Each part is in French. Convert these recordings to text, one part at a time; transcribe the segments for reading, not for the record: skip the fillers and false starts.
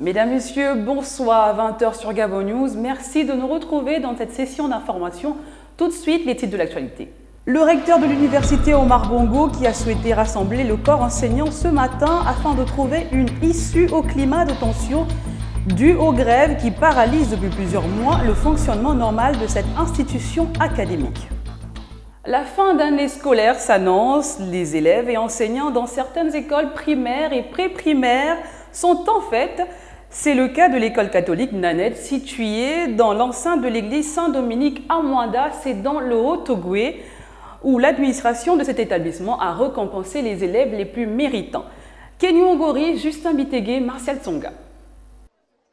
Mesdames, Messieurs, bonsoir, 20h sur Gabon News. Merci de nous retrouver dans cette session d'information. Tout de suite, les titres de l'actualité. Le recteur de l'université Omar Bongo qui a souhaité rassembler le corps enseignant ce matin afin de trouver une issue au climat de tension dû aux grèves qui paralysent depuis plusieurs mois le fonctionnement normal de cette institution académique. La fin d'année scolaire s'annonce. Les élèves et enseignants dans certaines écoles primaires et pré-primaires sont en fête. C'est le cas de l'école catholique Nanette, située dans l'enceinte de l'église Saint-Dominique à Mwanda, c'est dans le Haut-Togoué, où l'administration de cet établissement a récompensé les élèves les plus méritants. Kenny Ongori, Justin Bitegué, Martial Tsonga.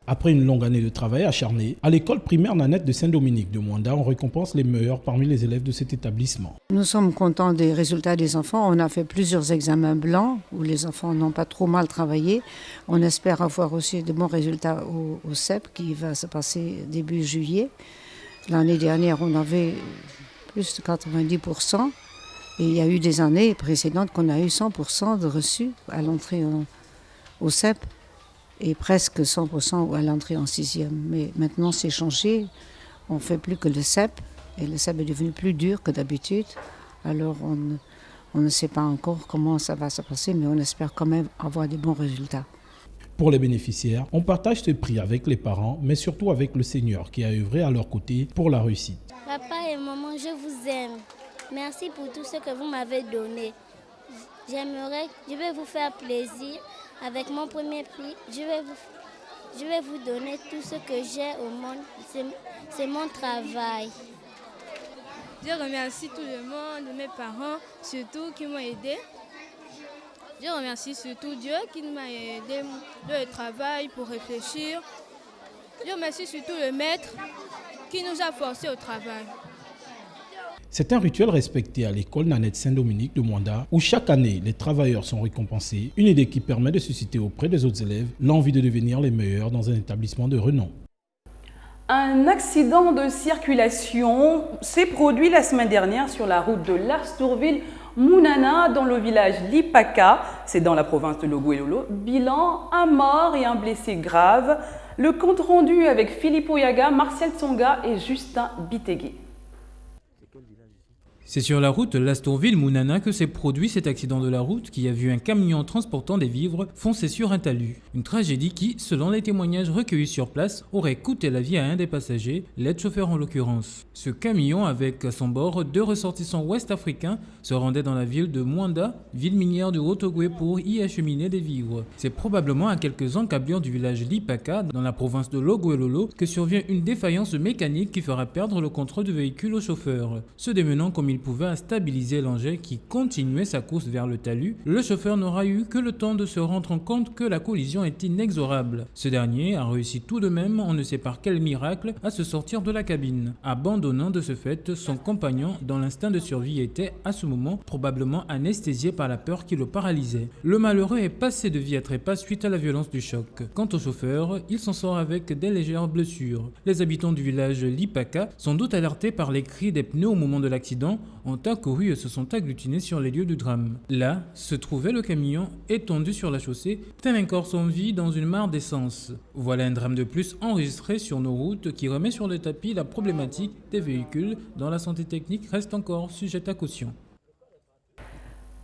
Après une longue année de travail acharné, à l'école primaire Nanette de Saint-Dominique de Mwanda, on récompense les meilleurs parmi les élèves de cet établissement. Nous sommes contents des résultats des enfants. On a fait plusieurs examens blancs où les enfants n'ont pas trop mal travaillé. On espère avoir aussi de bons résultats au CEP qui va se passer début juillet. L'année dernière, on avait plus de 90%. Et il y a eu des années précédentes qu'on a eu 100% de reçus à l'entrée au CEP. Et presque 100% à l'entrée en sixième. Mais maintenant, c'est changé. On ne fait plus que le CEP. Et le CEP est devenu plus dur que d'habitude. Alors, on ne sait pas encore comment ça va se passer, mais on espère quand même avoir des bons résultats. Pour les bénéficiaires, on partage ce prix avec les parents, mais surtout avec le Seigneur qui a œuvré à leur côté pour la réussite. Papa et maman, je vous aime. Merci pour tout ce que vous m'avez donné. Je vais vous faire plaisir. Avec mon premier prix, je vais vous donner tout ce que j'ai au monde. C'est mon travail. Je remercie tout le monde, mes parents, surtout qui m'ont aidé. Je remercie surtout Dieu qui m'a aidé dans le travail pour réfléchir. Je remercie surtout le maître qui nous a forcés au travail. C'est un rituel respecté à l'école Nanette Saint-Dominique de Mwanda où chaque année les travailleurs sont récompensés, une idée qui permet de susciter auprès des autres élèves l'envie de devenir les meilleurs dans un établissement de renom. Un accident de circulation s'est produit la semaine dernière sur la route de Lastourville-Mounana dans le village Lipaka, c'est dans la province de Logouelolo. Bilan, un mort et un blessé grave. Le compte rendu avec Philippe Oyaga, Martial Tsonga et Justin Bitegué. C'est sur la route Lastourville-Mounana que s'est produit cet accident de la route qui a vu un camion transportant des vivres foncer sur un talus. Une tragédie qui, selon les témoignages recueillis sur place, aurait coûté la vie à un des passagers, l'aide-chauffeur en l'occurrence. Ce camion, avec à son bord 2 ressortissants ouest-africains, se rendait dans la ville de Mwanda, ville minière du Haut-Togoué, pour y acheminer des vivres. C'est probablement à quelques encablures du village Lipaka, dans la province de Logouelolo, que survient une défaillance mécanique qui fera perdre le contrôle du véhicule au chauffeur. Se démenant comme il pouvait stabiliser l'engin qui continuait sa course vers le talus, le chauffeur n'aura eu que le temps de se rendre compte que la collision est inexorable. Ce dernier a réussi tout de même, on ne sait par quel miracle, à se sortir de la cabine, abandonnant de ce fait son compagnon dont l'instinct de survie était, à ce moment, probablement anesthésié par la peur qui le paralysait. Le malheureux est passé de vie à trépas suite à la violence du choc. Quant au chauffeur, il s'en sort avec des légères blessures. Les habitants du village Lipaka, sans doute alertés par les cris des pneus au moment de l'accident, ont accouru et se sont agglutinés sur les lieux du drame. Là, se trouvait le camion étendu sur la chaussée, tel un corps sans vie dans une mare d'essence. Voilà un drame de plus enregistré sur nos routes qui remet sur le tapis la problématique des véhicules dont la santé technique reste encore sujette à caution.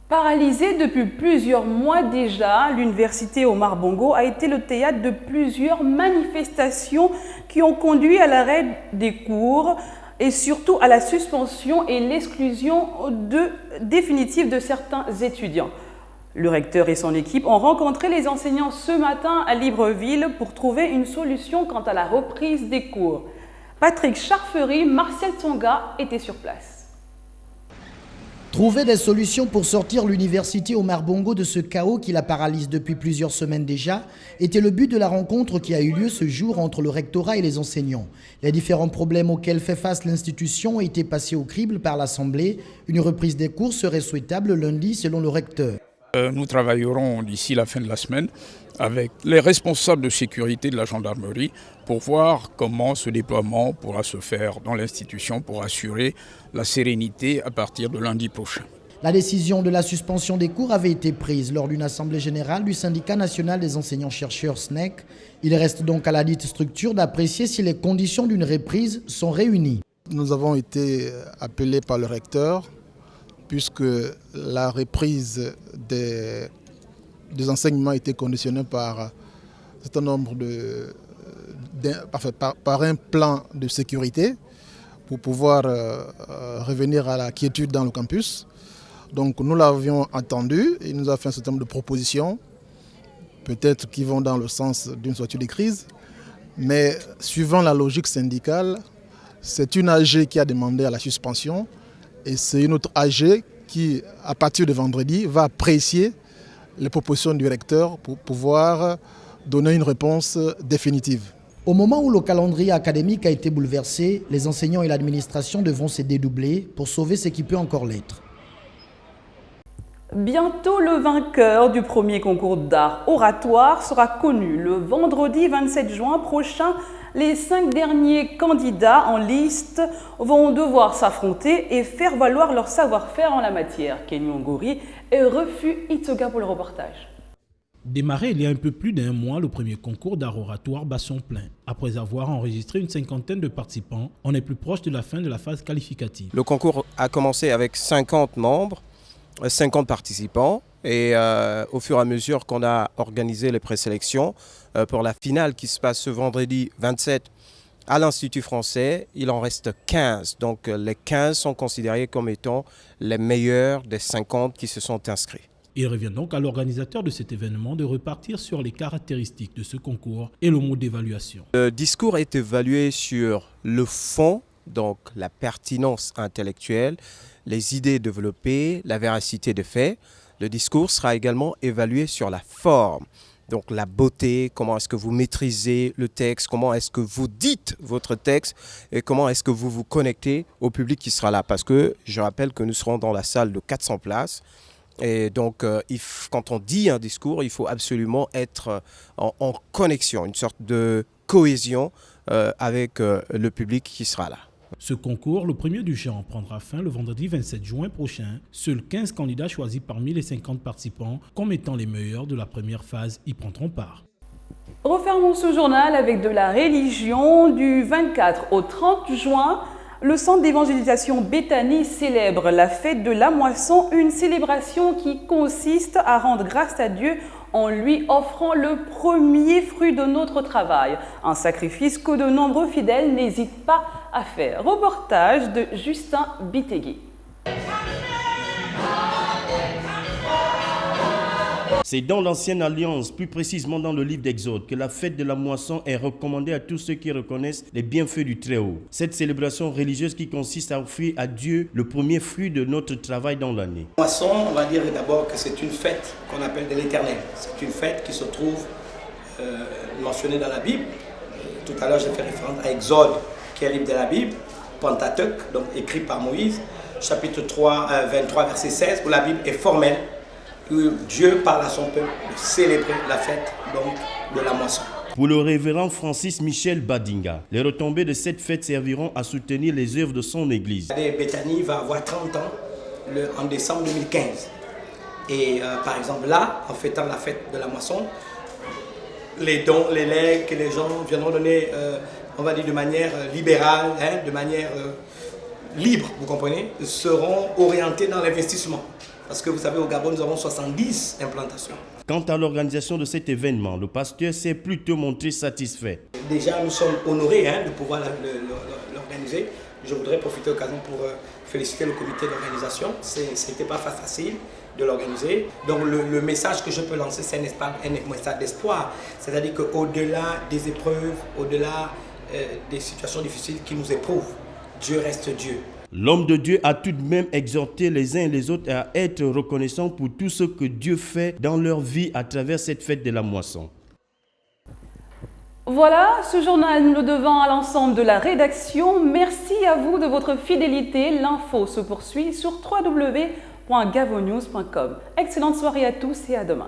Paralysée depuis plusieurs mois déjà, l'université Omar Bongo a été le théâtre de plusieurs manifestations qui ont conduit à l'arrêt des cours et surtout à la suspension et l'exclusion définitive de certains étudiants. Le recteur et son équipe ont rencontré les enseignants ce matin à Libreville pour trouver une solution quant à la reprise des cours. Patrick Charfery, Martial Tsonga étaient sur place. Trouver des solutions pour sortir l'université Omar Bongo de ce chaos qui la paralyse depuis plusieurs semaines déjà était le but de la rencontre qui a eu lieu ce jour entre le rectorat et les enseignants. Les différents problèmes auxquels fait face l'institution ont été passés au crible par l'Assemblée. Une reprise des cours serait souhaitable lundi selon le recteur. Nous travaillerons d'ici la fin de la semaine avec les responsables de sécurité de la gendarmerie pour voir comment ce déploiement pourra se faire dans l'institution pour assurer la sérénité à partir de lundi prochain. La décision de la suspension des cours avait été prise lors d'une assemblée générale du syndicat national des enseignants-chercheurs SNEC. Il reste donc à la dite structure d'apprécier si les conditions d'une reprise sont réunies. Nous avons été appelés par le recteur puisque la reprise des enseignements était conditionnée par un certain nombre par un plan de sécurité pour pouvoir revenir à la quiétude dans le campus. Donc nous l'avions entendu, il nous a fait un certain nombre de propositions, peut-être qui vont dans le sens d'une sortie de crise, mais suivant la logique syndicale, c'est une AG qui a demandé à la suspension et c'est une autre AG qui, à partir de vendredi, va apprécier les propositions du recteur pour pouvoir donner une réponse définitive. Au moment où le calendrier académique a été bouleversé, les enseignants et l'administration devront se dédoubler pour sauver ce qui peut encore l'être. Bientôt, le vainqueur du premier concours d'art oratoire sera connu. Le vendredi 27 juin prochain, les 5 derniers candidats en liste vont devoir s'affronter et faire valoir leur savoir-faire en la matière. Kenny Ongori et Refu Itsoga pour le reportage. Démarré il y a un peu plus d'un mois, le premier concours d'art oratoire bat son plein. Après avoir enregistré une cinquantaine de participants, on est plus proche de la fin de la phase qualificative. Le concours a commencé avec 50 membres, 50 participants et au fur et à mesure qu'on a organisé les présélections pour la finale qui se passe ce vendredi 27 à l'Institut français, il en reste 15. Donc les 15 sont considérés comme étant les meilleurs des 50 qui se sont inscrits. Il revient donc à l'organisateur de cet événement de repartir sur les caractéristiques de ce concours et le mode d'évaluation. Le discours est évalué sur le fond, donc la pertinence intellectuelle, les idées développées, la véracité des faits. Le discours sera également évalué sur la forme, donc la beauté, comment est-ce que vous maîtrisez le texte, comment est-ce que vous dites votre texte et comment est-ce que vous vous connectez au public qui sera là. Parce que je rappelle que nous serons dans la salle de 400 places. Et donc, quand on dit un discours, il faut absolument être en connexion, une sorte de cohésion avec le public qui sera là. Ce concours, le premier du genre, prendra fin le vendredi 27 juin prochain. Seuls 15 candidats choisis parmi les 50 participants comme étant les meilleurs de la première phase y prendront part. Refermons ce journal avec de la religion. Du 24 au 30 juin, le centre d'évangélisation Béthanie célèbre la fête de la moisson, une célébration qui consiste à rendre grâce à Dieu en lui offrant le premier fruit de notre travail, un sacrifice que de nombreux fidèles n'hésitent pas à faire. Reportage de Justin Bitegui. C'est dans l'Ancienne Alliance, plus précisément dans le livre d'Exode, que la fête de la moisson est recommandée à tous ceux qui reconnaissent les bienfaits du Très-Haut. Cette célébration religieuse qui consiste à offrir à Dieu le premier fruit de notre travail dans l'année. La moisson, on va dire d'abord que c'est une fête qu'on appelle de l'Éternel. C'est une fête qui se trouve mentionnée dans la Bible. Tout à l'heure, j'ai fait référence à Exode, qui est un livre de la Bible, Pentateuque, donc écrit par Moïse, chapitre 23, verset 16, où la Bible est formelle. Dieu parle à son peuple de célébrer la fête donc, de la moisson. Pour le révérend Francis Michel Badinga, les retombées de cette fête serviront à soutenir les œuvres de son église. Béthanie va avoir 30 ans en décembre 2015. Et par exemple là, en fêtant la fête de la moisson, les dons, les legs que les gens viendront donner, on va dire de manière libérale, de manière libre, vous comprenez, seront orientés dans l'investissement. Parce que vous savez, au Gabon, nous avons 70 implantations. Quant à l'organisation de cet événement, le pasteur s'est plutôt montré satisfait. Déjà, nous sommes honorés de pouvoir l'organiser. Je voudrais profiter de l'occasion pour féliciter le comité d'organisation. Ce n'était pas facile de l'organiser. Donc le message que je peux lancer, c'est un message d'espoir. C'est-à-dire qu'au-delà des épreuves, au-delà des situations difficiles qui nous éprouvent, Dieu reste Dieu. L'homme de Dieu a tout de même exhorté les uns et les autres à être reconnaissants pour tout ce que Dieu fait dans leur vie à travers cette fête de la moisson. Voilà, ce journal, nous le devons à l'ensemble de la rédaction. Merci à vous de votre fidélité. L'info se poursuit sur www.gavonews.com. Excellente soirée à tous et à demain.